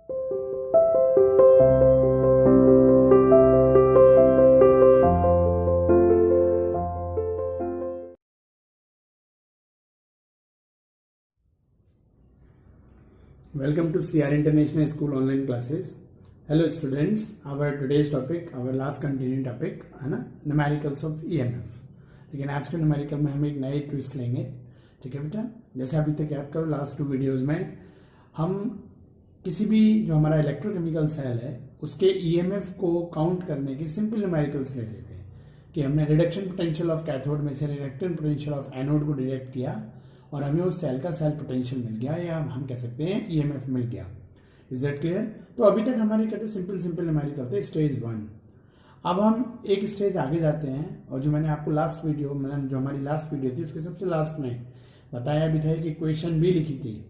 Welcome to CR International School online classes. Hello students, our today's topic, our last continuing topic है ना, numericals of EMF। लेकिन आज के numerical में हम एक नए ट्विस्ट लेंगे, ठीक है बेटा। जैसे अभी तक याद करो, लास्ट 2 वीडियोस में हम किसी भी जो हमारा इलेक्ट्रोकेमिकल सेल है उसके EMF को काउंट करने के सिंपल न्यूमेरिकल्स लेते थे कि हमने रिडक्शन पोटेंशियल ऑफ कैथोड में से रिडक्टेंट पोटेंशियल ऑफ एनोड को डिडक्ट किया और हमें उस सेल का सेल पोटेंशियल मिल गया, या हम कह सकते हैं EMF मिल गया। Is that clear? तो अभी तक हमारे कहते सिंपल न्यूमेरिकल थे स्टेज 1। अब हम एक स्टेज आगे जाते हैं, और जो मैंने आपको लास्ट वीडियो मतलब जो हमारी लास्ट वीडियो थी उसके सबसे लास्ट में बताया भी था कि इक्वेशन भी लिखी थी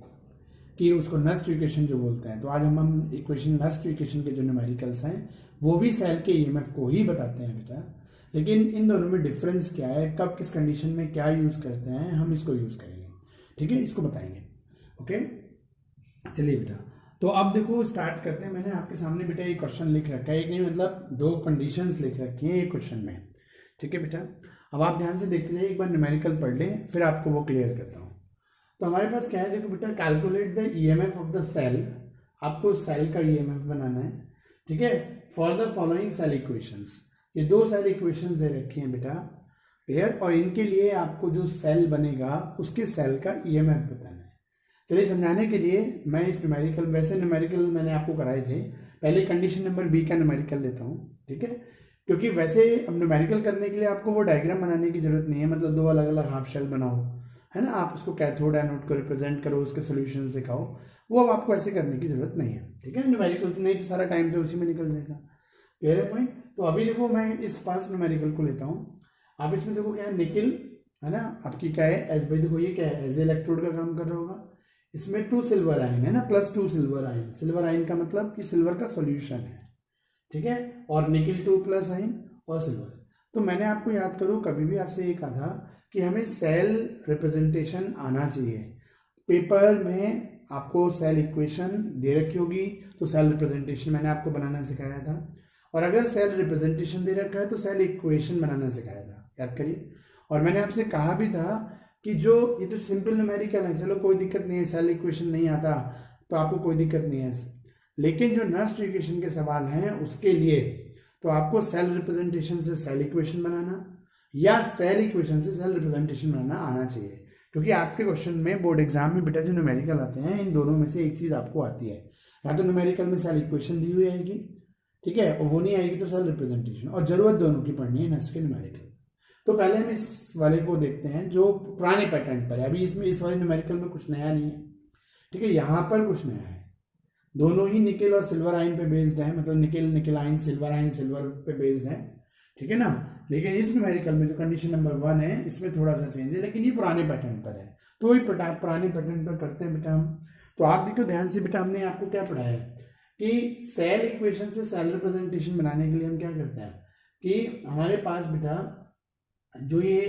कि उसको नस्ट इक्वेशन जो बोलते हैं। तो आज हम इक्वेशन नस्ट इक्वेशन के जो न्यूमेरिकल्स हैं वो भी सेल के EMF को ही बताते हैं बेटा। लेकिन इन दोनों में डिफरेंस क्या है, कब किस कंडीशन में क्या यूज करते हैं, हम इसको यूज करेंगे, ठीक है, इसको बताएंगे। ओके चलिए बेटा, तो अब देखो स्टार्ट करते हैं। मैंने आपके सामने बेटा एक क्वेश्चन लिख रखा है, एक नहीं मतलब 2 कंडीशंस लिख रखी हैं एक क्वेश्चन में, ठीक है बेटा। अब आप ध्यान से देखते जाइए, एक बार न्यूमेरिकल पढ़ लें फिर आपको वो क्लियर करता हूँ। तो हमारे पास क्या है, देखो बेटा, calculate the EMF of the cell. आपको सेल का EMF बनाना है, ठीक है, for the following cell equations. ये 2 सेल इक्वेशंस दे रखी हैं बेटा, क्लियर। और इनके लिए आपको जो सेल बनेगा उसके सेल का EMF बताना है। चलिए समझाने के लिए मैं इस न्यूमेरिकल, वैसे न्यूमेरिकल मैंने आपको कराए थे, पहले कंडीशन नंबर B का न्यूमेरिकल लेता हूँ, ठीक है। क्योंकि वैसे अब न्यूमेरिकल करने के लिए आपको वो डायग्राम बनाने की जरूरत नहीं है, मतलब 2 अलग अलग हाफ शेल बनाओ, है ना, आप उसको कैथोड एनोड को रिप्रेजेंट करो, उसके सोल्यूशन दिखाओ, वो अब आपको ऐसे करने की जरूरत नहीं है, ठीक है। न्यूमेरिकल से नहीं तो सारा टाइम तो उसी में निकल जाएगा, क्लियर है पॉइंट। तो अभी देखो मैं इस फर्स्ट न्यूमेरिकल को लेता हूँ। आप इसमें देखो क्या है, निकिल है ना, आपकी क्या है एज, भाई देखो ये क्या है, एज इलेक्ट्रोड का काम कर रहा होगा। इसमें 2 सिल्वर आयन है ना, +2 सिल्वर आयन। सिल्वर आयन का मतलब कि सिल्वर का सॉल्यूशन है, ठीक है, और निकिल 2+ आयन और सिल्वर। तो मैंने आपको याद करो कभी भी आपसे ये कहा था कि हमें सेल रिप्रेजेंटेशन आना चाहिए। पेपर में आपको सेल इक्वेशन दे रखी होगी तो सेल रिप्रेजेंटेशन मैंने आपको बनाना सिखाया था, और अगर सेल रिप्रेजेंटेशन दे रखा है तो सेल इक्वेशन बनाना सिखाया था, याद करिए। और मैंने आपसे कहा भी था कि जो ये तो सिंपल न्यूमेरिकल है, चलो कोई दिक्कत नहीं है, सेल इक्वेशन नहीं आता तो आपको कोई दिक्कत नहीं है, लेकिन जो नस्ट इक्वेशन के सवाल हैं उसके लिए तो आपको सेल रिप्रेजेंटेशन से सेल इक्वेशन बनाना या सेल इक्वेशन से सेल रिप्रेजेंटेशन बनाना आना चाहिए। क्योंकि आपके क्वेश्चन में बोर्ड एग्जाम में बेटा जो न्यूमेरिकल आते हैं इन दोनों में से एक चीज आपको आती है, या तो न्यूमेरिकल में सेल इक्वेशन दी हुई आएगी, ठीक है, और वो नहीं आएगी तो सेल रिप्रेजेंटेशन, और जरूरत दोनों की पढ़नी है नस्ट के न्यूमेरिकल। तो पहले हम इस वाले को देखते हैं जो पुराने पैटर्न पर है। अभी इसमें इस वाले न्यूमेरिकल में कुछ नया नहीं है, ठीक है, यहाँ पर कुछ नया है। दोनों ही निकेल और सिल्वर आयन पे बेस्ड है, मतलब निकेल आयन सिल्वर पे बेस्ड है, ठीक है ना। लेकिन इस न्यूमेरिकल में जो कंडीशन नंबर 1 है इसमें थोड़ा सा चेंज है, लेकिन ये पुराने पैटर्न पर है, तो ये पुराने पैटर्न पर करते हैं बेटा हम। तो आप देखो ध्यान से बेटा, हमने आपको क्या पढ़ाया है कि सेल इक्वेशन से सेल रिप्रेजेंटेशन बनाने के लिए हम क्या करते हैं कि हमारे पास बेटा जो ये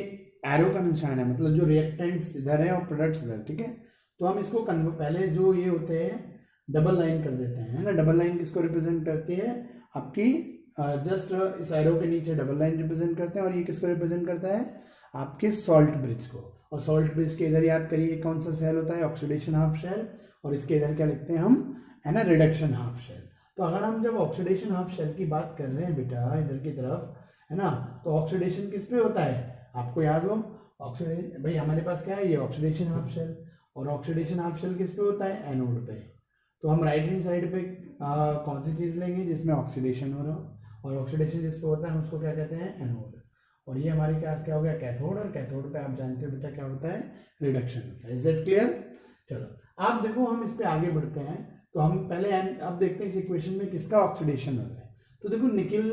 एरो का निशान है, मतलब जो रिएक्टेंट्स इधर है और प्रोडक्ट्स इधर, ठीक है, तो हम इसको पहले जो ये होते हैं डबल लाइन कर देते हैं, है ना। डबल लाइन किसको रिप्रेजेंट करती है, आपकी जस्ट इस एरो के नीचे डबल लाइन रिप्रेजेंट करते हैं, और ये किसको रिप्रेजेंट करता है, आपके सॉल्ट ब्रिज को। और सॉल्ट ब्रिज के इधर याद करिए कौन सा सेल होता है, ऑक्सीडेशन हाफ शेल, और इसके इधर क्या लिखते हैं हम, है ना, रिडक्शन हाफ शेल। तो अगर हम जब ऑक्सीडेशन हाफ शेल की बात कर रहे हैं बेटा इधर की तरफ, है ना, तो ऑक्सीडेशन किस पे होता है, आपको याद हो, ऑक्सीडेशन भाई हमारे पास क्या है, ये ऑक्सीडेशन हाफ शेल, और ऑक्सीडेशन हाफ शेल किस पे होता है, एनोड पे। तो हम राइट हैंड साइड पे कौन सी चीज लेंगे जिसमें ऑक्सीडेशन हो रहा हो, और ऑक्सीडेशन जिस पे होता है उसको क्या कहते हैं, एनोड। और ये हमारे पास क्या हो गया, कैथोड, और कैथोड पे आप जानते हो बेटा क्या होता है, रिडक्शन होता है। Is that clear? चलो आप देखो हम इस पे आगे बढ़ते हैं। तो हम पहले अब देखते हैं इस इक्वेशन में किसका ऑक्सीडेशन हो रहा है। तो देखो निकिल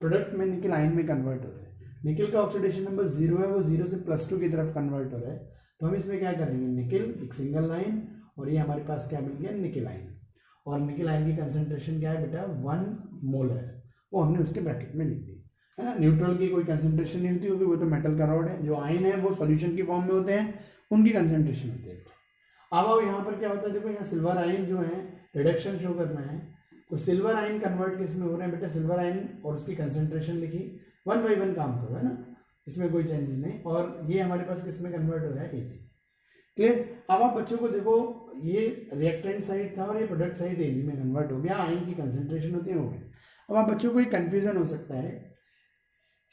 प्रोडक्ट में निकिल आयन में कन्वर्ट हो रहा है, निकिल का ऑक्सीडेशन नंबर 0 है, वो 0 से +2 की तरफ कन्वर्ट हो रहा है। तो हम इसमें क्या करेंगे, निकिल एक सिंगल लाइन, और ये हमारे पास क्या मिल गया, निकिल आयन। और निकिल आयन की कंसेंट्रेशन क्या है बेटा, 1 मोल है, वो हमने उसके ब्रैकेट में लिख दी, है ना। न्यूट्रल की कोई कंसेंट्रेशन नहीं होती क्योंकि वो तो मेटल का रॉड है, जो आयन है वो सॉल्यूशन की फॉर्म में होते हैं, उनकी कंसेंट्रेशन होती है। अब यहाँ पर क्या होता है, देखो यहाँ सिल्वर आयन जो है रिडक्शन शो करना है, तो सिल्वर आयन कन्वर्ट किस में हो रहे हैं बेटा, सिल्वर आयन, और उसकी कंसेंट्रेशन लिखी, 1 by 1 काम करो, है ना, इसमें कोई चेंजेस नहीं, और ये हमारे पास किस में कन्वर्ट हो रहा है, Ag। क्लियर। अब आप बच्चों को देखो, ये रिएक्टेंट साइड था और ये प्रोडक्ट साइड Ag में कन्वर्ट हो गया, आयन की कंसेंट्रेशन होती है, हो गई। अब आप बच्चों को एक कंफ्यूजन हो सकता है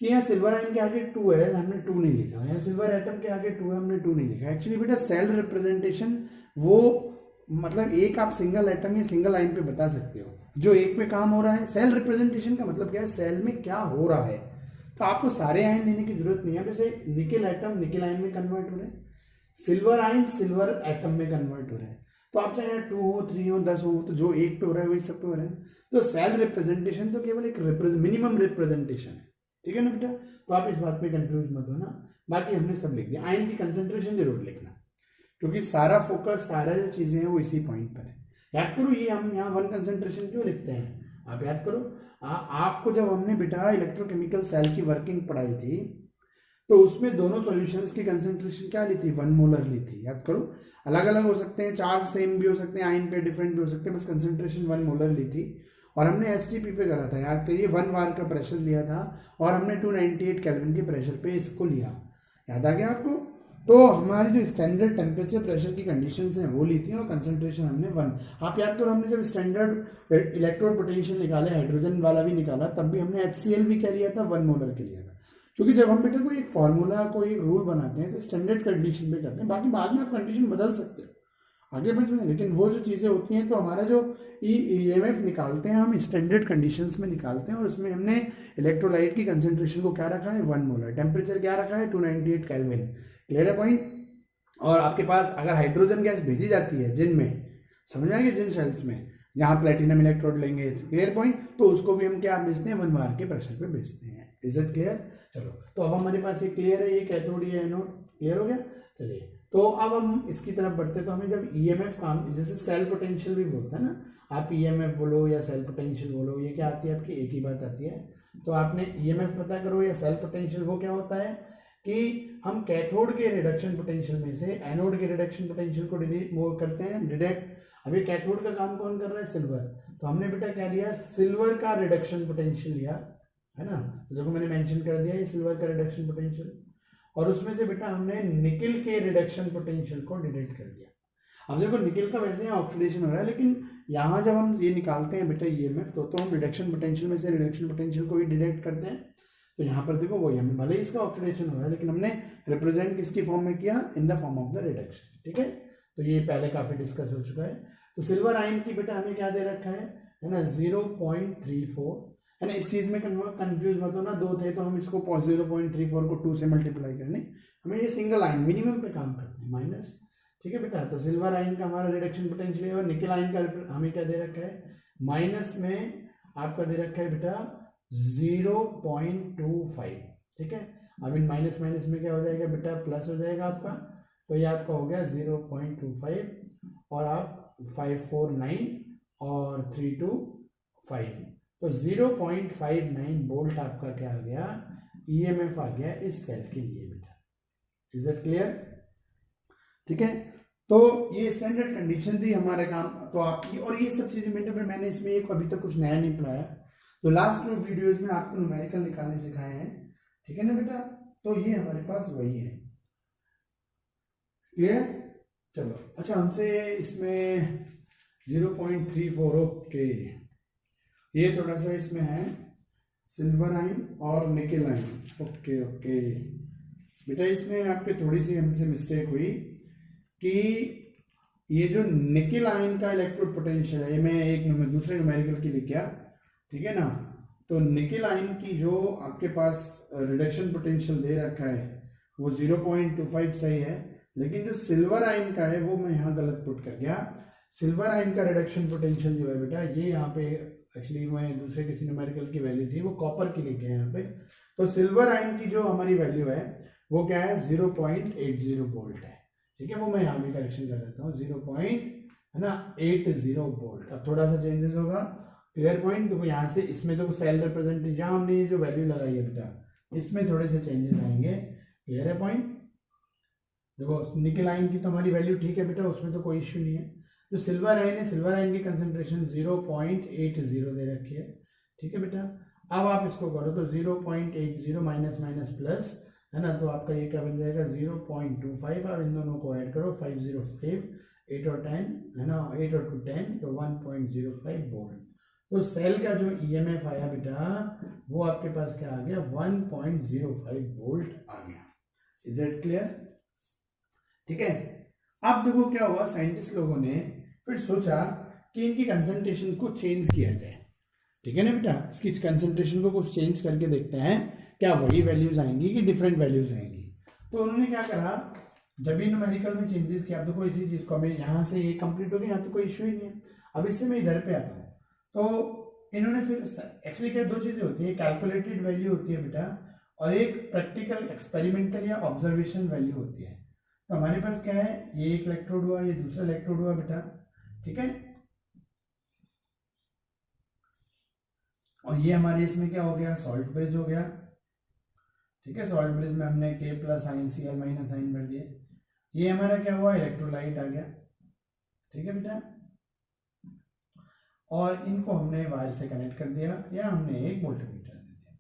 कि यहाँ सिल्वर आयन के आगे 2 है, हमने 2 नहीं लिखा, यहाँ सिल्वर एटम के आगे 2 है, हमने 2 नहीं लिखा। एक्चुअली बेटा सेल रिप्रेजेंटेशन वो मतलब एक आप सिंगल एटम या सिंगल आयन पे बता सकते हो जो एक पे काम हो रहा है। सेल रिप्रेजेंटेशन का मतलब क्या है, सेल में क्या हो रहा है, तो आपको सारे आयन लेने की जरूरत नहीं है। जैसे निकेल एटम निकेल आयन में कन्वर्ट हो रहे हैं, सिल्वर आयन सिल्वर एटम में कन्वर्ट हो रहे हैं, तो आप चाहे 2 हो 3 हो 10 हो, तो जो एक पे हो रहा है वही सब पे हो रहा है। तो सेल रिप्रेजेंटेशन तो केवल एक मिनिमम रिप्रेजेंटेशन है, ठीक है ना बेटा, तो आप इस बात में कंफ्यूज मत होना। बाकी हमने सब लिख दिया, आयन की कंसेंट्रेशन जरूर लिखना, क्योंकि सारा फोकस सारा जो चीजें हैं वो इसी पॉइंट पर है। याद करो, ये हम यहाँ 1 कंसेंट्रेशन क्यों लिखते हैं, आप याद करो। आपको जब हमने बेटा इलेक्ट्रोकेमिकल सेल की वर्किंग पढ़ाई थी, तो उसमें दोनों सॉल्यूशंस की कंसेंट्रेशन क्या ली थी, 1 मोलर ली थी। याद करो, अलग अलग हो सकते हैं, चार्ज सेम भी हो सकते हैं, आयन पे डिफरेंट भी हो सकते हैं, बस कंसेंट्रेशन 1 मोलर ली थी। और हमने एसटीपी पे करा था, याद करिए, 1 बार का प्रेशर लिया था और हमने 298 केल्विन के प्रेशर पे इसको लिया, याद आ गया आपको। तो हमारी जो स्टैंडर्ड टेम्परेचर प्रेशर की कंडीशंस हैं वो ली थी, और कंसेंट्रेशन हमने 1। आप याद करो, हमने जब स्टैंडर्ड इलेक्ट्रोड पोटेंशियल निकाले, हाइड्रोजन वाला भी निकाला, तब भी हमने HCl भी क्या लिया था, 1 मोलर के लिया था। क्योंकि जब हम बेटा कोई एक फॉर्मूला कोई एक रूल बनाते हैं तो स्टैंडर्ड कंडीशन पे करते हैं, बाकी बाद में आप कंडीशन बदल सकते हो आगे बढ़ में, लेकिन वो जो चीज़ें होती हैं, तो हमारा जो EMF निकालते हैं हम स्टैंडर्ड कंडीशंस में निकालते हैं, और उसमें हमने इलेक्ट्रोलाइट की कंसेंट्रेशन को क्या रखा है, 1 मोलर, टेम्परेचर क्या रखा है, 298 केल्विन। क्लियर है पॉइंट। और आपके पास अगर हाइड्रोजन गैस भेजी जाती है जिनमें, समझ आएंगे, जिन सेल्स में यहाँ प्लेटिनम इलेक्ट्रोड लेंगे, क्लियर पॉइंट, तो उसको भी हम क्या भेजते हैं, 1 बार के प्रेशर पे भेजते हैं। Is it clear. चलो, तो अब हमारे पास ये क्लियर है, ये कैथोड ये एनोड, क्लियर हो गया। चलिए, तो अब हम इसकी तरफ बढ़ते, तो हमें जब EMF काम, जैसे सेल पोटेंशियल भी बोलते हैं ना, आप EMF बोलो या सेल पोटेंशियल बोलो, ये क्या आती है आपकी, एक ही बात आती है। तो आपने EMF पता करो या सेल पोटेंशियल, वो क्या होता है कि हम कैथोड के रिडक्शन पोटेंशियल में से एनोड के रिडक्शन पोटेंशियल को मूव करते हैं डिरेक्ट। अभी कैथोड का काम कौन कर रहा है, सिल्वर, तो हमने बेटा क्या लिया, सिल्वर का रिडक्शन पोटेंशियल लिया, है ना, तो देखो मैंने मेंशन कर दिया ये सिल्वर का रिडक्शन पोटेंशियल, और उसमें से बेटा हमने निकेल के रिडक्शन पोटेंशियल को डिडक्ट कर दिया। अब देखो, निकेल का वैसे यहाँ ऑक्सीडेशन हो रहा है, लेकिन यहाँ जब हम ये निकालते हैं बेटा EMF, तो हम रिडक्शन पोटेंशियल में से रिडक्शन पोटेंशियल को ही डिडक्ट करते हैं। तो यहाँ पर देखो वही, हमें भले ही इसका ऑक्सीडेशन हो रहा है, लेकिन हमने रिप्रेजेंट किसकी फॉर्म में किया, in the form of the reduction, ठीक है। तो ये पहले काफी डिस्कस हो चुका है। तो सिल्वर आयन की बेटा हमें क्या दे रखा है ना, 0.34, है ना। इस चीज में कंफ्यूज मत होना, 2 थे तो हम इसको 0.34 को 2 से मल्टीप्लाई करने, हमें ये सिंगल आयन मिनिमम पे काम करते हैं, माइनस, ठीक है बेटा। तो सिल्वर आयन का हमारा रिडक्शन पोटेंशियल है, और निकेल आयन का हमें क्या दे रखा है, माइनस में आपका दे रखा है बेटा 0.25, ठीक है। अब इन माइनस माइनस में क्या हो जाएगा बेटा, प्लस हो जाएगा आपका, तो ये आपका हो गया 0.25, और आप 549 और 325, तो 0.59 वोल्ट आपका क्या आ गया, EMF आ गया इस सेल के लिए बेटा। इज इट क्लियर, ठीक है। तो ये स्टैंडर्ड कंडीशन थी हमारे काम, तो आपकी, और ये सब चीजें बेटा मैंने इसमें एक अभी तक कुछ नया नहीं पढ़ाया, तो लास्ट 2 वीडियोज में आपको न्यूमेरिकल निकालने सिखाए हैं, ठीक है ना बेटा। तो ये हमारे पास वही है, क्लियर। चलो, अच्छा, हमसे इसमें 0.34, ओके, ये थोड़ा सा इसमें है सिल्वर आयन और निकेल आयन, ओके ओके बेटा। इसमें आपके थोड़ी सी हमसे मिस्टेक हुई कि ये जो निकेल आयन का इलेक्ट्रोड पोटेंशियल है, ये मैं एक दूसरे न्यूमेरिकल की लिख गया, ठीक है ना। तो निकेल आयन की जो आपके पास रिडक्शन पोटेंशियल दे रखा है वो 0.25 सही है, लेकिन जो सिल्वर आयन का है वो मैं यहाँ गलत पुट कर गया। सिल्वर आयन का रिडक्शन पोटेंशियल जो है बेटा, ये यहाँ पे एक्चुअली मैं दूसरे किसी न्यूमेरिकल की वैल्यू थी, वो कॉपर की लिख गया यहाँ पे। तो सिल्वर आयन की जो हमारी वैल्यू है वो क्या है, 0.80 वोल्ट है, ठीक है। वो मैं यहाँ भी करेक्शन कर देता हूँ, 0.80 वोल्ट। अब थोड़ा सा चेंजेस होगा, क्लियर पॉइंट। तो यहाँ से इसमें तो सेल रिप्रेजेंटेटिव, जहाँ हमने ये जो वैल्यू लगाई है बेटा, इसमें थोड़े से चेंजेस आएंगे, क्लियर है पॉइंट। देखो निकल आयन की तो हमारी वैल्यू ठीक है बेटा, उसमें तो कोई इश्यू नहीं है। जो सिल्वर आयन है, सिल्वर आयन की कंसेंट्रेशन 0.80 दे रखी है, ठीक है बेटा। अब आप इसको करो तो 0.80 माइनस माइनस प्लस, है ना, तो आपका ये क्या बन जाएगा 0.25। आप इन दोनों को ऐड करो, 505, 8 और 10, है ना, 8 और 2 10, तो 1.05 वोल्ट। तो सेल का जो ईएमएफ आया बेटा वो आपके पास क्या आ गया, 1.05 वोल्ट आ गया। Is it clear? ठीक है। अब देखो क्या हुआ, साइंटिस्ट लोगों ने फिर सोचा कि इनकी कंसंट्रेशन को चेंज किया जाए, ठीक है ना बेटा। इसकी कंसंट्रेशन को कुछ चेंज करके देखते हैं क्या वही वैल्यूज आएंगी कि डिफरेंट वैल्यूज आएंगी। तो उन्होंने क्या करा, जब भी न्यूमेरिकल में चेंजेस किया, अब देखो इसी चीज को हमें यहाँ से ये कंप्लीट हो गया, यहाँ तो कोई इश्यू ही नहीं है। अब इससे मैं इधर पे आता हूँ, तो इन्होंने फिर एक्चुअली क्या दो चीजें होती है, कैलकुलेटेड वैल्यू होती है बेटा, और एक प्रैक्टिकल एक्सपेरिमेंटल या ऑब्जर्वेशन वैल्यू होती है। तो हमारे पास क्या है, ये एक इलेक्ट्रोड हुआ, ये दूसरा इलेक्ट्रोड हुआ बेटा, ठीक है। और ये हमारे इसमें क्या हो गया, सॉल्ट ब्रिज हो गया, ठीक है। सॉल्ट ब्रिज में हमने K प्लस आइन Cl माइनस आइन भर दिए। ये हमारा क्या हुआ, इलेक्ट्रोलाइट आ गया, ठीक है बेटा। और इनको हमने वायर से कनेक्ट कर दिया या हमने एक वोल्टमीटर दे दिया।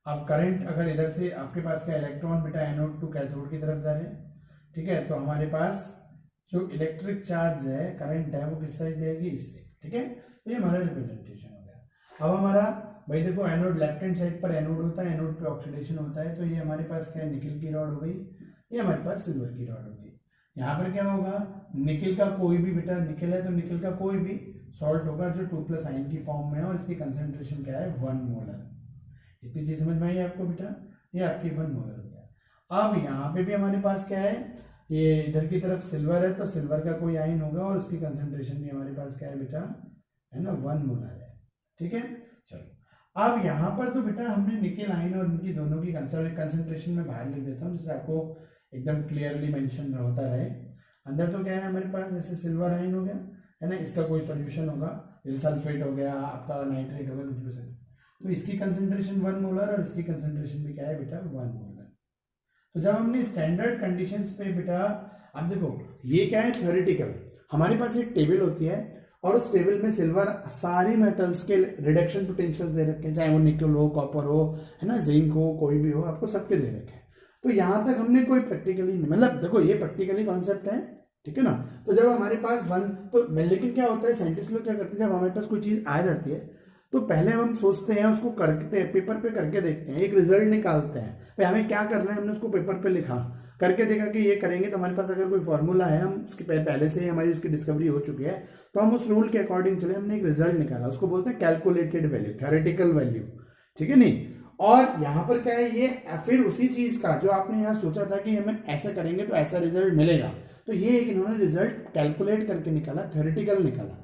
अब करंट अगर इधर से आपके पास क्या, इलेक्ट्रॉन बेटा एनोड टू कैथोड की तरफ जा रहे हैं, ठीक है। तो हमारे पास जो इलेक्ट्रिक चार्ज है, करंट है, वो किस साइड जाएगी, इससे, ठीक है। तो ये हमारा रिप्रेजेंटेशन हो गया। अब हमारा भाई देखो एनोड लेफ्ट हैंड साइड पर एनोड होता है, एनोड पे ऑक्सीडेशन होता है, तो ये हमारे पास क्या है, निकल की रॉड हो गई, ये हमारे पास सिल्वर की रॉड हो गई। यहाँ पर क्या होगा, निकल का कोई भी बेटा, निकल है तो निकल का कोई भी सॉल्ट होगा जो 2 प्लस आयन की फॉर्म में है, और इसकी कंसेंट्रेशन क्या है, 1 मोलर। इतनी चीज समझ में आई आपको बेटा, ये आपकी 1 मोलर हो गया। अब यहाँ पे भी हमारे पास क्या है, ये इधर की तरफ सिल्वर है, तो सिल्वर का कोई आयन होगा और उसकी कंसेंट्रेशन भी हमारे पास क्या है बेटा, है ना, 1 मोलर है, ठीक है। चलो अब यहाँ पर तो बेटा हमने निकल आयन और इनकी दोनों की कंसेंट्रेशन में बाहर लिख देता हूँ, जिससे आपको एकदम क्लियरली मेंशन होता रहे। अंदर तो क्या है हमारे पास, जैसे सिल्वर आयन हो गया, है ना, इसका कोई सॉल्यूशन होगा, जैसे सल्फेट हो गया, आपका नाइट्रेट हो गया, कुछ भी सर, तो इसकी कंसेंट्रेशन 1 मोलर और इसकी कंसेंट्रेशन भी क्या है बेटा, 1 मोलर। तो जब हमने स्टैंडर्ड कंडीशंस पे बेटा, अब देखो ये क्या है, थ्योरेटिकल, हमारे पास एक टेबल होती है और उस टेबल में सिल्वर सारी मेटल्स के रिडक्शन पोटेंशियल दे रखे हैं, चाहे वो निकल हो, कॉपर हो, है ना, जिंक हो, कोई भी हो, आपको सबके दे रखे हैं। तो यहां तक हमने कोई प्रैक्टिकली नहीं, मतलब देखो ये प्रैक्टिकली कॉन्सेप्ट है, ठीक है ना। तो जब हमारे पास लेकिन क्या होता है, साइंटिस्ट लोग क्या करते हैं, जब हमारे पास कोई चीज आ जाती है तो पहले हम सोचते हैं, उसको करते पेपर पे करके देखते हैं, एक रिजल्ट निकालते हैं, भाई हमें क्या करना है, हमने उसको पेपर पे लिखा, करके देखा कि ये करेंगे तो हमारे पास अगर कोई फॉर्मूला है, हम उसके पहले से ही हमारी उसकी डिस्कवरी हो चुकी है, तो हम उस रूल के अकॉर्डिंग चले, हमने एक रिजल्ट निकाला, उसको बोलते हैं कैलकुलेटेड वैल्यू, थ्योरेटिकल वैल्यू, ठीक है नहीं। और यहाँ पर क्या है, ये फिर उसी चीज का जो आपने यहाँ सोचा था कि हमें ऐसा करेंगे तो ऐसा रिजल्ट मिलेगा, तो ये एक इन्होंने रिजल्ट कैलकुलेट करके निकाला, थ्योरेटिकल निकाला।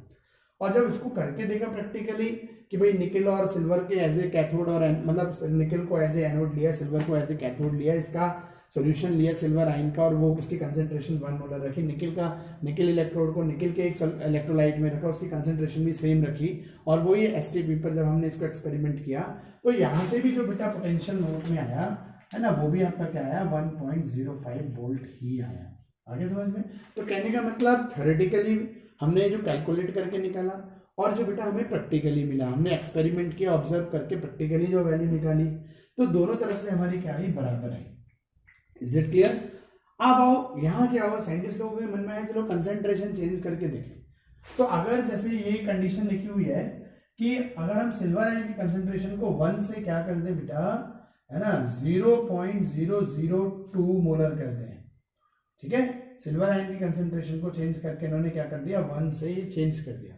और जब इसको करके देखा प्रैक्टिकली कि भाई निकल और सिल्वर के एज ए कैथोड, और मतलब निकल को एज ए एनोड लिया, सिल्वर को एज ए कैथोड लिया, इसका सॉल्यूशन लिया सिल्वर आयन का, और वो उसकी कंसेंट्रेशन 1 मोलर रखी, निकल इलेक्ट्रोड को निकल के एक इलेक्ट्रोलाइट में रखा, उसकी कंसेंट्रेशन भी सेम रखी, और वो ये STP पर जब हमने इसको एक्सपेरिमेंट किया, तो यहाँ से भी जो बेटा पोटेंशियल नोट में आया है ना, वो भी आपका क्या आया, 1.05 वोल्ट ही आया। आगे समझ में? तो कहने का मतलब थ्योरेटिकली हमने जो कैलकुलेट करके निकाला, और जो बेटा हमें प्रैक्टिकली मिला, हमने एक्सपेरिमेंट किया, ऑब्जर्व करके प्रैक्टिकली जो वैल्यू निकाली, तो दोनों तरफ से हमारी क्या आई, बराबर आई। Is it clear? अब आओ यहाँ क्या हुआ, साइंटिस्ट लोगों के मन में है चलो कंसेंट्रेशन चेंज करके देखें। तो अगर जैसे ये कंडीशन लिखी हुई है कि अगर हम सिल्वर आयन की कंसेंट्रेशन को 1 से क्या कर दें बेटा, है ना, 0.002 मोलर कर दें, ठीक है। सिल्वर आयन की कंसेंट्रेशन को चेंज करके इन्होंने क्या कर दिया, 1 से ये चेंज कर दिया।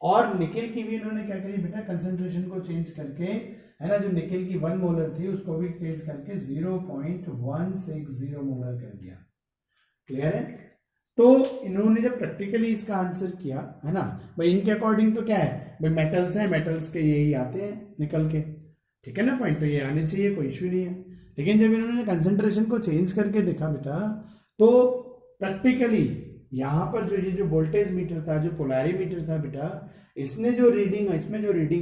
और निकल की भी इन्होंने क्या करी बेटा, कंसेंट्रेशन को चेंज करके, है ना, जो निकल की 1 मोलर थी उसको भी चेंज करके 0.160 मोलर कर दिया। क्लियर है? तो इन्होंने जब प्रैक्टिकली इसका आंसर किया, है ना भाई, इनके अकॉर्डिंग तो क्या है भाई, मेटल्स है, मेटल्स के यही आते हैं निकल के, ठीक है ना पॉइंट, तो ये आने चाहिए, कोई इश्यू नहीं है। लेकिन जब इन्होंने कंसेंट्रेशन को चेंज करके देखा बेटा, तो प्रैक्टिकली यहाँ पर जो ये जो वोल्टेज मीटर था, जो पोलैरिमीटर था बेटा, इसमें जो रीडिंग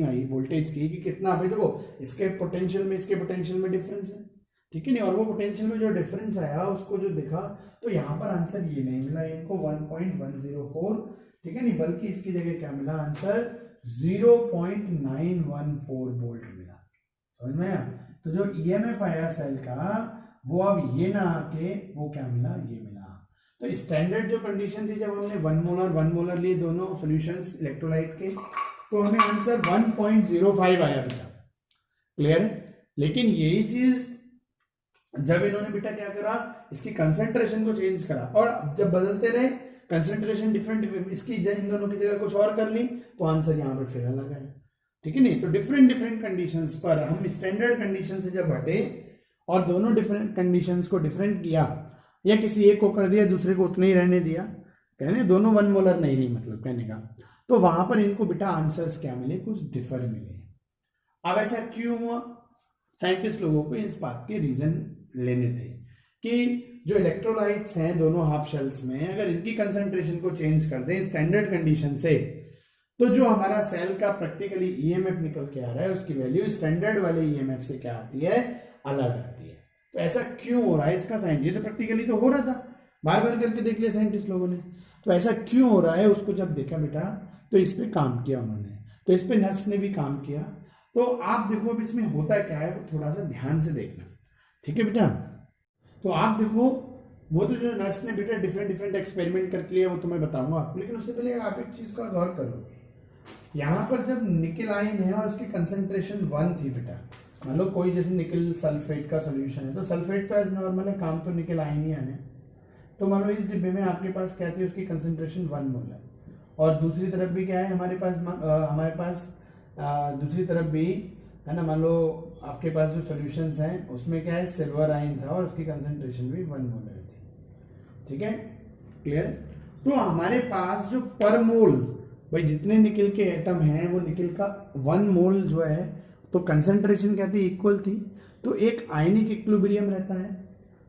आई वोल्टेज की कि कितना, भाई देखो इसके पोटेंशियल में इसके पोटेंशियल में डिफरेंस है, ठीक है नहीं, और वो पोटेंशियल में जो डिफरेंस आया उसको जो देखा तो यहाँ पर आंसर ये नहीं मिला इनको 1.104, ठीक है नहीं, बल्कि इसकी जगह क्या मिला आंसर 0.914 वोल्ट मिला। समझ में आया? तो जो ईएमएफ आया सेल का वो अब ये ना आके वो क्या मिला, ये मिला। तो स्टैंडर्ड जो कंडीशन थी जब हमने 1 मोलर लिए दोनों सॉल्यूशंस इलेक्ट्रोलाइट के, तो हमें आंसर 1.05 आया बेटा। क्लियर है? लेकिन यही चीज जब इन्होंने बेटा क्या करा, इसकी कंसेंट्रेशन को चेंज करा, और जब बदलते रहे कंसेंट्रेशन डिफरेंट, इसकी इन दोनों की जगह कुछ और कर ली, तो आंसर यहाँ पर फिर अलग है। ठीक है नहीं, तो डिफरेंट डिफरेंट कंडीशंस पर हम स्टैंडर्ड कंडीशन से जब हटे और दोनों डिफरेंट कंडीशंस को डिफरेंट किया, या किसी एक को कर दिया दूसरे को उतना ही रहने दिया, कहने दोनों 1 मोलर नहीं मतलब कहने का, तो वहां पर इनको बेटा आंसर्स क्या मिले, कुछ डिफर मिले। अब ऐसा क्यों हुआ? साइंटिस्ट लोगों को इस बात के रीजन लेने थे कि जो इलेक्ट्रोलाइट्स हैं दोनों हाफ शेल्स में, अगर इनकी कंसंट्रेशन को चेंज कर दें स्टैंडर्ड कंडीशन से, तो जो हमारा सेल का प्रैक्टिकली ईएमएफ निकल के आ रहा है उसकी वैल्यू स्टैंडर्ड वाले ईएमएफ से क्या आती है, अलग आती है। तो ऐसा क्यों हो रहा है इसका साइंस, ये तो प्रैक्टिकली तो हो रहा था, बार बार करके देख लिया साइंटिस्ट लोगों ने, तो ऐसा क्यों हो रहा है उसको जब देखा बेटा तो इस पे काम किया उन्होंने, तो इस पे नर्स ने भी काम किया। तो आप देखो अब इसमें होता क्या है वो थोड़ा सा ध्यान से देखना, ठीक है बेटा। तो आप देखो वो तो जो नर्स ने बेटा डिफरेंट डिफरेंट एक्सपेरिमेंट करके लिए वो तो मैं बताऊंगा आपको, लेकिन उससे पहले आप एक चीज का गौर करो, यहाँ पर जब निकल आयन है और उसकी कंसेंट्रेशन 1 थी बेटा, मान लो कोई जैसे निकल सल्फेट का सोल्यूशन है, तो सल्फेट तो एज नॉर्मल है, काम तो निकल आयन ही आने, तो मान लो इस डिब्बे में आपके पास क्या थी, उसकी कंसेंट्रेशन 1 मोल है, और दूसरी तरफ भी क्या है हमारे पास दूसरी तरफ भी है ना, मान लो आपके पास जो सॉल्यूशंस हैं उसमें क्या है सिल्वर आयन था और उसकी कंसेंट्रेशन भी 1 मोल थी। ठीक है, क्लियर? तो हमारे पास जो पर मोल भाई जितने निकल के एटम हैं वो निकल का 1 मोल जो है, तो कंसेंट्रेशन क्या थी, इक्वल थी, तो एक आयनिक इक्विलिब्रियम रहता है।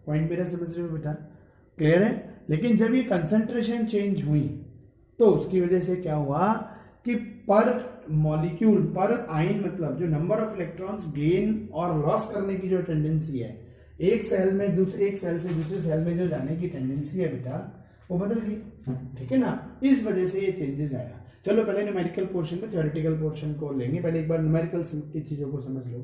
पॉइंट मेरा समझ रहे हो बेटा? क्लियर है? लेकिन जब ये कंसेंट्रेशन चेंज हुई तो उसकी वजह से क्या हुआ कि पर मॉलिक्यूल पर आयन मतलब जो नंबर ऑफ इलेक्ट्रॉन्स गेन और लॉस करने की जो टेंडेंसी है एक सेल में दूसरे, एक सेल से दूसरे सेल में जो जाने की टेंडेंसी है बेटा वो बदल गई। ठीक है ना, इस वजह से ये चेंजेस आया। चलो पहले न्यूमेरिकल पोर्शन में थ्योरेटिकल पोर्शन को लेंगे, पहले एक बार न्यूमेरिकल की चीजों को समझ लो।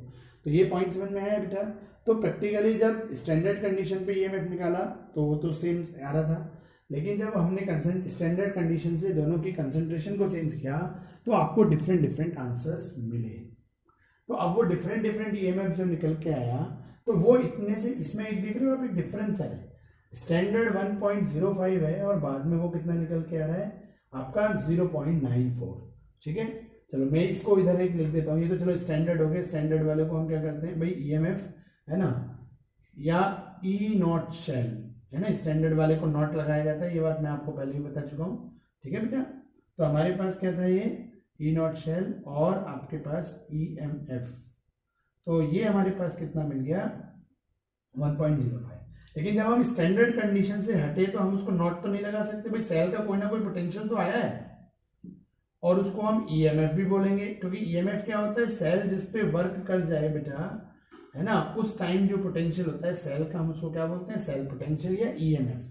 तो ये पॉइंट समझ में आया बेटा? तो प्रैक्टिकली जब स्टैंडर्ड कंडीशन पे ईएमएफ निकाला तो वो तो सेम आ रहा था, लेकिन जब हमने स्टैंडर्ड कंडीशन से दोनों की कंसेंट्रेशन को चेंज किया तो आपको डिफरेंट डिफरेंट आंसर्स मिले। तो अब वो डिफरेंट डिफरेंट ईएमएफ जब निकल के आया तो वो इतने से इसमें एक देख रहे हो आप, एक डिफरेंस है, स्टैंडर्ड 1.05 है और बाद में वो कितना निकल के आ रहा है आपका 0.94। ठीक है, चलो मैं इसको इधर एक लिख देता हूँ, ये तो चलो स्टैंडर्ड हो गए। स्टैंडर्ड वाले को हम क्या करते हैं भाई, ईएमएफ है ना, या ई नॉट शेल है ना, स्टैंडर्ड वाले को नॉट लगाया जाता है, ये बात मैं आपको पहले ही बता चुका हूँ। ठीक है बेटा, तो हमारे पास क्या था, ये ई नॉट शेल और आपके पास ईएमएफ, तो ये हमारे पास कितना मिल गया 1.05। लेकिन जब हम स्टैंडर्ड कंडीशन से हटे तो हम उसको नॉट तो नहीं लगा सकते भाई, सेल का कोई ना कोई पोटेंशियल तो आया है और उसको हम ईएमएफ भी बोलेंगे, क्योंकि ईएमएफ क्या होता है, सेल जिस पे वर्क कर जाए बेटा है ना, उस टाइम जो पोटेंशियल होता है सेल का हम उसको क्या बोलते हैं, सेल पोटेंशियल या ईएमएफ।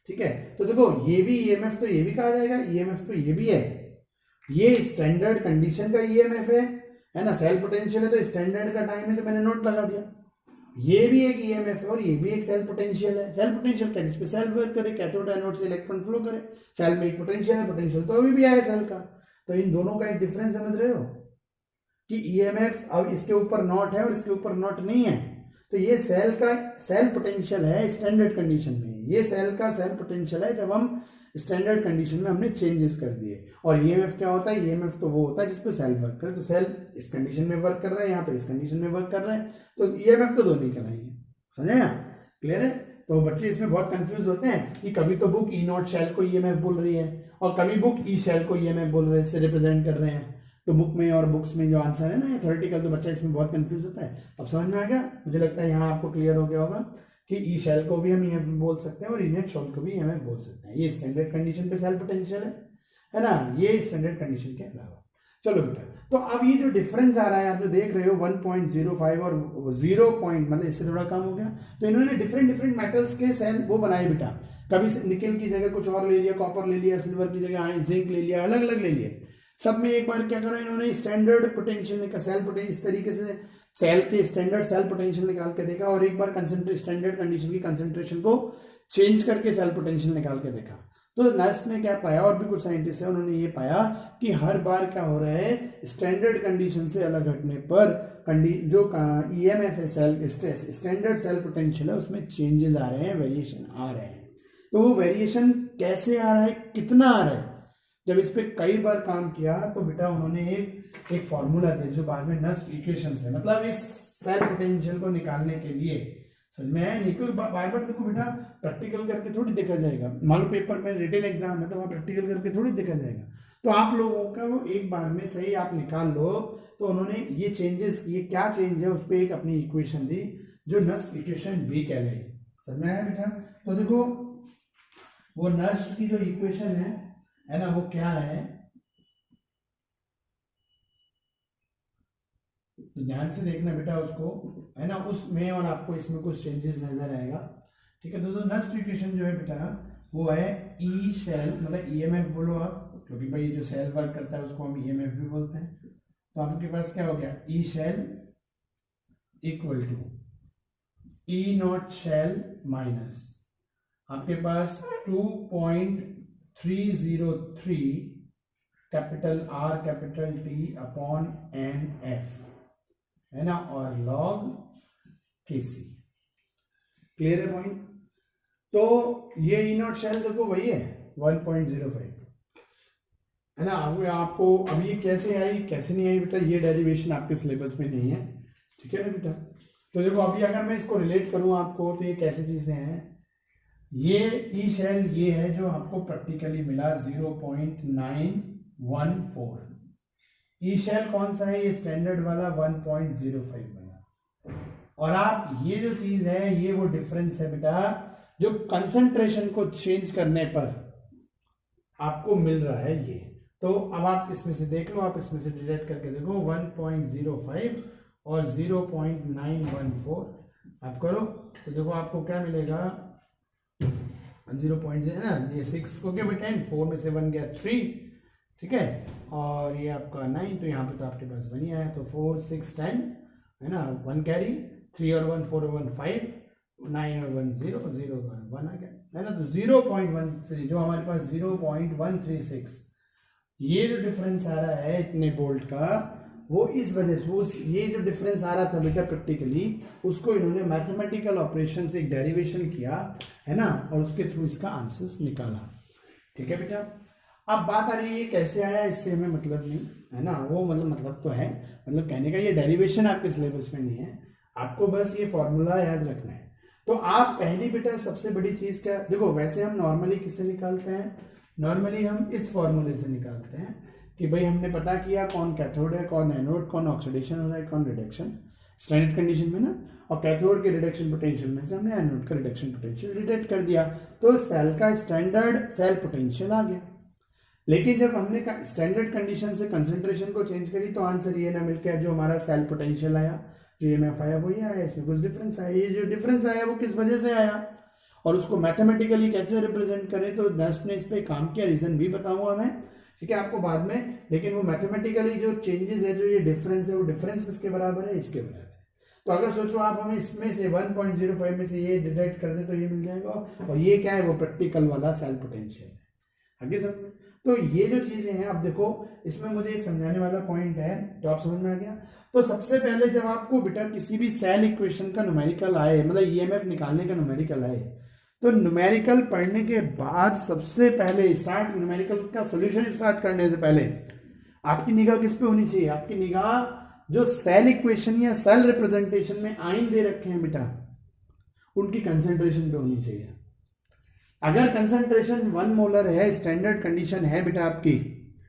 ठीक है, तो देखो ये भी ईएमएफ तो ये भी कहा जाएगा, ईएमएफ तो ये भी है, ये स्टैंडर्ड कंडीशन का ईएमएफ है ना, सेल पोटेंशियल है तो स्टैंडर्ड का टाइम है तो मैंने नोट लगा दिया। ये भी एक ईएमएफ है और ये भी एक सेल पोटेंशियल है। सेल पोटेंशियल क्या, जिसपे सेल वर्क करे, कैथोड एनोड से इलेक्ट्रॉन फ्लो करे, सेल में एक पोटेंशियल है, पोटेंशियल तो अभी भी आया सेल का। तो इन दोनों का एक डिफरेंस समझ रहे हो कि ईएमएफ अब इसके ऊपर नॉट है और इसके ऊपर नॉट नहीं है, तो ये सेल का सेल पोटेंशियल है स्टैंडर्ड कंडीशन में, ये सेल का सेल पोटेंशियल है जब हम स्टैंडर्ड कंडीशन में हमने चेंजेस कर दिए। और ईएमएफ क्या होता है, ईएमएफ तो वो होता है जिसपे सेल वर्क करे, तो सेल इस कंडीशन में वर्क कर रहा है, यहाँ पे इस कंडीशन में वर्क कर रहा है, तो ईएमएफ तो दोनों ही कहलाएंगे। समझे ना? क्लियर है? तो बच्चे इसमें बहुत कंफ्यूज होते हैं कि कभी तो बुक ई नॉट शेल को ईएमएफ बोल रही है और कभी बुक ई शेल को ईएमएफ बोल रहे से रिप्रेजेंट कर रहे हैं, तो बुक में और बुक्स में जो आंसर है ना थ्योरेटिकल, तो बच्चा इसमें बहुत कंफ्यूज होता है। अब समझ में आ गया? मुझे लगता है यहाँ आपको क्लियर हो गया होगा कि ई शेल को भी हम ईएमएफ बोल सकते हैं और ई नेट शेल को भी ईएमएफ बोल सकते हैं। ये स्टैंडर्ड कंडीशन पे सेल पोटेंशियल है ना, ये स्टैंडर्ड कंडीशन के अलावा। चलो बेटा, तो अब ये जो डिफरेंस आ रहा है आप जो देख रहे हो 1.05 और 0 पॉइंट मतलब इससे थोड़ा कम हो गया, तो इन्होंने डिफरेंट डिफरेंट मेटल्स के सेल वो बनाए बेटा, कभी निकल की जगह कुछ और ले लिया, कॉपर ले लिया, सिल्वर की जगह जिंक ले लिया, अलग अलग ले लिया, सब में एक बार क्या करा इन्होंने स्टैंडर्ड पोटेंशियल निकाल, सेल पोटेंशियल इस तरीके से सेल के स्टैंडर्ड सेल पोटेंशियल निकाल के देखा, और एक बार स्टैंडर्ड कंडीशन की कंसेंट्रेशन को चेंज करके सेल पोटेंशियल निकाल के देखा। तो नर्स ने क्या पाया, और भी कुछ साइंटिस्ट है उन्होंने ये पाया कि हर बार क्या हो रहा है, स्टैंडर्ड कंडीशन से अलग हटने पर जो ईएमएफ है cell stress standard cell potential है उसमें चेंजेस आ रहे हैं, वेरिएशन आ रहे हैं। तो वो वेरिएशन कैसे आ रहा है, कितना आ रहा है, जब इस पे कई बार काम किया तो बेटा उन्होंने एक फॉर्मूला दिया जो बाद में नस्ट इक्वेशन है, मतलब इस सेल पोटेंशियल को निकालने के लिए समझ में आया नहीं, क्योंकि बार बार देखो बेटा प्रैक्टिकल करके थोड़ी देखा जाएगा, मान लो पेपर में रिटन एग्जाम है तो वहाँ प्रैक्टिकल करके थोड़ी देखा जाएगा, तो आप लोगों का वो एक बार में सही आप निकाल लो। तो उन्होंने ये चेंजेस, ये क्या चेंज है उस पर एक अपनी इक्वेशन दी जो नस्ट इक्वेशन बी कहलाई, समझ में आया बेटा। तो देखो वो नस्ट की जो इक्वेशन है ना, वो क्या है, तो ध्यान से देखना बेटा उसको, है ना, उसमें और आपको इसमें कुछ चेंजेस नजर आएगा, ठीक है। तो नस्ट इक्वेशन जो है बेटा वो है ई शेल, मतलब ईएमएफ बोलो आप, क्योंकि भाई जो सेल वर्क करता है उसको हम ईएमएफ भी बोलते हैं। तो आपके पास क्या हो गया, E cell equal to E not cell minus आपके पास 2.303 capital R capital T upon N F, है ना, और लॉग के सी। क्लियर है पॉइंट। तो ये ई नॉट शेल देखो वही है 1.05, है ना। अब आपको अब ये कैसे आई कैसे नहीं आई बेटा, ये डेरिवेशन आपके सिलेबस में नहीं है, ठीक है ना बेटा। तो देखो अभी अगर मैं इसको रिलेट करूं आपको तो ये कैसी चीजें हैं, ये ई शेल ये है जो आपको प्रैक्टिकली मिला 0.914, ई शेल कौन सा है, ये स्टैंडर्ड वाला 1.05 बना, और आप ये जो चीज है ये वो डिफरेंस है बेटा जो कंसंट्रेशन को चेंज करने पर आपको मिल रहा है ये। तो अब आप इसमें से देख लो, आप इसमें से डिडक्ट करके देखो 1.05 और 0.914 आप करो तो देखो आपको क्या मिलेगा, 0 है ना, ये 6 को क्या बेटा 4 में से 1 गया 3, ठीक है, और ये आपका 9, तो यहाँ पे तो आपके पास 1 ही आया, तो 4 6 10 है ना, 1 कैरी, 3 और 1 4 और 1 5, 9 और 1 0 0 1 आ गया, है ना। तो 0.13 जो हमारे पास 0.136 ये जो डिफरेंस आ रहा है इतने वोल्ट का, वो इस वजह से ये जो डिफरेंस आ रहा था बेटा प्रैक्टिकली उसको इन्होंने मैथमेटिकल ऑपरेशन से एक डेरिवेशन किया, है ना, और उसके थ्रू इसका आंसर्स निकाला, ठीक है बेटा। अब बात आ रही है ये कैसे आया, इससे हमें मतलब नहीं, है ना, वो मतलब तो है, मतलब कहने का ये डेरिवेशन आपके सिलेबस में नहीं है, आपको बस ये फॉर्मूला याद रखना है। तो आप पहली बेटा सबसे बड़ी चीज क्या, देखो वैसे हम नॉर्मली किससे निकालते हैं, नॉर्मली हम इस फॉर्मूले से निकालते हैं कि भाई हमने पता किया कौन कैथोड है, कौन एनोड, कौन ऑक्सीडेशन हो रहा है, कौन रिडक्शन, स्टैंडर्ड कंडीशन में ना, और कैथोड के रिडक्शन पोटेंशियल में से हमने एनोड का रिडक्शन पोटेंशियल डिटेक्ट कर दिया, तो सेल का स्टैंडर्ड सेल पोटेंशियल आ गया। लेकिन जब हमने स्टैंडर्ड कंडीशन से कंसंट्रेशन को चेंज करी तो आंसर ये ना मिल के जो हमारा सेल पोटेंशियल आया, जो ईएमएफ आया वो ये आया, इसमें कुछ डिफरेंस आया। ये जो डिफरेंस आया वो किस वजह से आया और उसको मैथमेटिकली कैसे रिप्रेजेंट करें, तो नर्स ने इस पे काम किया, रीजन भी बताऊंगा मैं, ठीक है, आपको बाद में। लेकिन वो मैथमेटिकली जो चेंजेस है, जो ये डिफरेंस है, वो डिफरेंस किसके बराबर है, इसके बराबर है। तो अगर सोचो आप हमें इसमें से 1.05 में से ये डिडक्ट कर दे तो ये मिल जाएगा, और ये क्या है, वो प्रैक्टिकल वाला सेल पोटेंशियल है, आगे समझ में। तो ये जो चीजें हैं, अब देखो इसमें मुझे एक समझाने वाला पॉइंट है, तो आप समझ में आ गया। तो सबसे पहले जब आपको बेटा किसी भी सेल इक्वेशन का न्यूमेरिकल आए, मतलब ईएमएफ निकालने का न्यूमेरिकल आए, तो न्यूमेरिकल पढ़ने के बाद सबसे पहले स्टार्ट, न्यूमेरिकल का सॉल्यूशन स्टार्ट करने से पहले आपकी निगाह किस पे होनी चाहिए, आपकी निगाह जो सेल इक्वेशन या सेल रिप्रेजेंटेशन में आइन दे रखे हैं बेटा उनकी कंसेंट्रेशन पे होनी चाहिए। अगर कंसेंट्रेशन 1 मोलर है, स्टैंडर्ड कंडीशन है बेटा आपकी,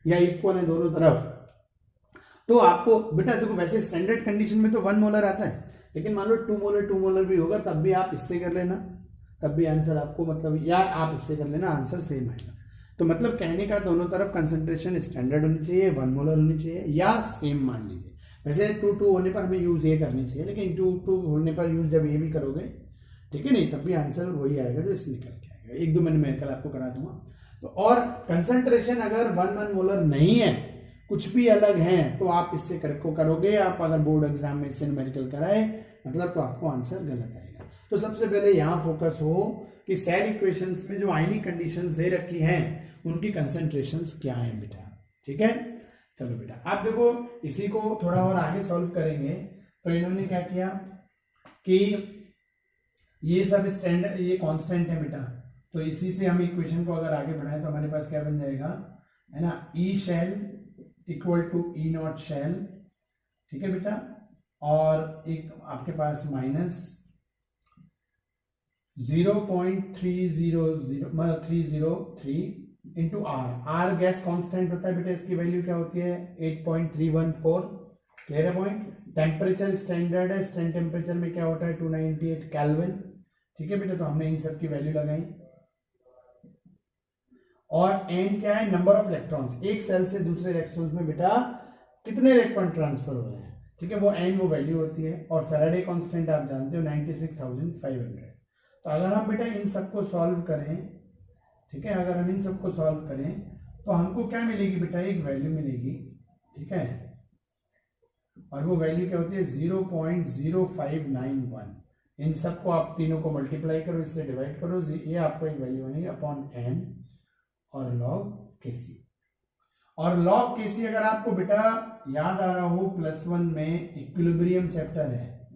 या इक्वल है दोनों तरफ, तो आपको बेटा देखो वैसे स्टैंडर्ड कंडीशन में तो 1 मोलर आता है, लेकिन मान लो 2 मोलर भी होगा तब भी आप इससे कर लेना, तब भी आंसर आपको मतलब, या आप इससे कर लेना, आंसर सेम आएगा। तो मतलब कहने का दोनों तरफ कंसंट्रेशन स्टैंडर्ड होनी चाहिए, 1 मोलर होनी चाहिए या सेम मान लीजिए। वैसे 2 होने पर हमें यूज ये करनी चाहिए, लेकिन 2 होने पर यूज जब ये भी करोगे, ठीक है नहीं, तब भी आंसर वही आएगा जो इससे निकल के आएगा। 1-2 मिनट में कल आपको करा दूंगा। तो और कंसंट्रेशन अगर 1 मोलर नहीं है, कुछ भी अलग है, तो आप इससे करोगे, आप अगर बोर्ड एग्जाम में इससे न्यूमेरिकल कराए मतलब, तो आपको आंसर गलत आएगा। तो सबसे पहले यहां फोकस हो कि सेड इक्वेशंस में जो आयनिक कंडीशंस दे रखी हैं उनकी कंसंट्रेशंस क्या है बेटा, ठीक है। चलो बेटा आप देखो, इसी को थोड़ा और आगे सॉल्व करेंगे। तो इन्होंने क्या किया कि ये सब स्टैंडर्ड, ये कांस्टेंट है बेटा, तो इसी से हम इक्वेशन को अगर आगे बढ़ाएं तो हमारे पास क्या बन जाएगा, है ना, E cell equal to E not cell, ठीक है बेटा, और एक आपके पास minus 0.303 into R gas constant होता है बेटा, इसकी वैल्यू क्या होती है 8.314, क्लियर है पॉइंट। टेम्परेचर स्टैंडर्ड है, स्टैंड टेम्परेचर में क्या होता है 298 केल्विन, ठीक है बेटा, तो हमने इन सब की वैल्यू लगाई। और एन क्या है, नंबर ऑफ इलेक्ट्रॉन्स, एक सेल से दूसरे इलेक्ट्रॉन्स में बेटा कितने इलेक्ट्रॉन ट्रांसफर हो रहे हैं, ठीक है, वो एन वो वैल्यू होती है। और फैराडे कांस्टेंट आप जानते हो 96,500। तो अगर हम बेटा इन सबको सॉल्व करें, ठीक है, अगर हम इन सबको सॉल्व करें तो हमको क्या मिलेगी बेटा, एक वैल्यू मिलेगी, ठीक है, और वो वैल्यू क्या होती है 0.0591। इन सबको आप तीनों को मल्टीप्लाई करो, इससे डिवाइड करो, ये आपको एक वैल्यू बनेगी अपॉन एन और लॉग केसी। और लॉग केसी अगर आपको बेटा याद आ रहा हो +1 में इक्विलिब्रियम चैप्टर है,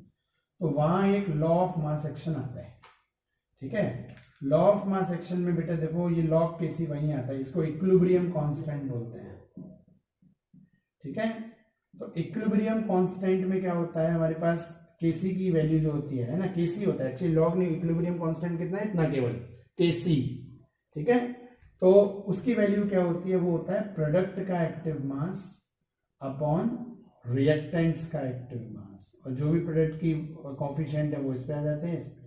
तो वहां एक लॉ ऑफ मास एक्शन आता है, ठीक है। लॉ ऑफ मास एक्शन में बेटा देखो ये लॉग केसी वहीं आता है, इसको इक्विलिब्रियम कांस्टेंट बोलते हैं, ठीक है। तो इक्विलिब्रियम कांस्टेंट में क्या होता है, हमारे पास केसी की वैल्यू जो होती है ना, केसी होता है एक्चुअली, लॉग नहीं, इक्विलिब्रियम कांस्टेंट कितना है, इतना केवल केसी, ठीक है। तो उसकी वैल्यू क्या होती है, वो होता है प्रोडक्ट का एक्टिव मास अपॉन रिएक्टेंट्स का एक्टिव मास, और जो भी प्रोडक्ट की कॉफिशिएंट है वो इस पे आ जाते हैं, इस पे।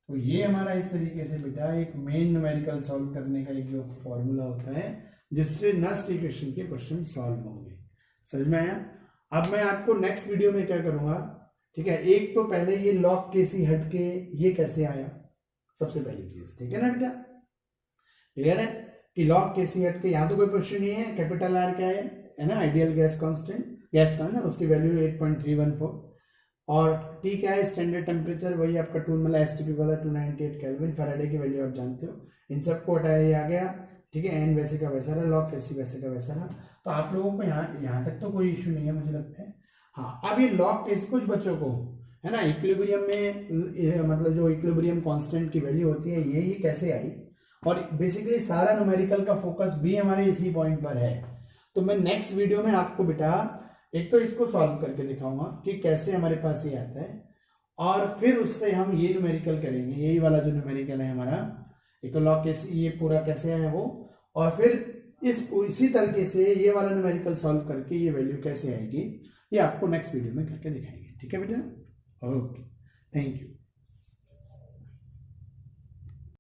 तो ये हमारा इस तरीके से बेटा एक मेन न्यूमेरिकल सॉल्व करने का एक जो फॉर्मूला होता है, जिससे नस्ट इक्वेशन के क्वेश्चन सॉल्व होंगे। समझ में आया। अब मैं आपको नेक्स्ट वीडियो में क्या करूंगा, ठीक है, एक तो पहले ये लॉग केसी हट के ये कैसे आया, सबसे पहली चीज, ठीक है ना बेटा, क्लियर है कि लॉग केसी हट के यहाँ तो कोई क्वेश्चन नहीं है, कैपिटल आर क्या है ना, आइडियल गैस कांस्टेंट, गैस का ना, उसकी वैल्यू 8.314, और टी क्या है, स्टैंडर्ड टेम्परेचर, वही आपका टूल मतलब एसटीपी वाला 298 केल्विन, फैराडे की वैल्यू आप जानते हो। इन सबको हटाया ये आ गया, ठीक है, एन वैसे का वैसा रहा, लॉग केसी वैसे का वैसा रहा। तो आप लोगों को यहाँ तक तो कोई इश्यू नहीं है मुझे लगता है। हाँ, अब ये लॉग केसी कुछ बच्चों को है ना, इक्विलिब्रियम में मतलब जो इक्विलिब्रियम कांस्टेंट की वैल्यू होती है ये कैसे आई, और बेसिकली सारा न्यूमेरिकल का फोकस भी हमारे इसी पॉइंट पर है। तो मैं नेक्स्ट वीडियो में आपको बेटा एक तो इसको सॉल्व करके दिखाऊंगा कि कैसे हमारे पास ये आता है, और फिर उससे हम ये न्यूमेरिकल करेंगे, यही वाला जो न्यूमेरिकल है हमारा, एक तो लॉग कैसे ये पूरा कैसे है वो, और फिर इसी तरीके से ये वाला न्यूमेरिकल सॉल्व करके ये वैल्यू कैसे आएगी, ये आपको नेक्स्ट वीडियो में करके दिखाएंगे, ठीक है बेटा। Okay, thank you.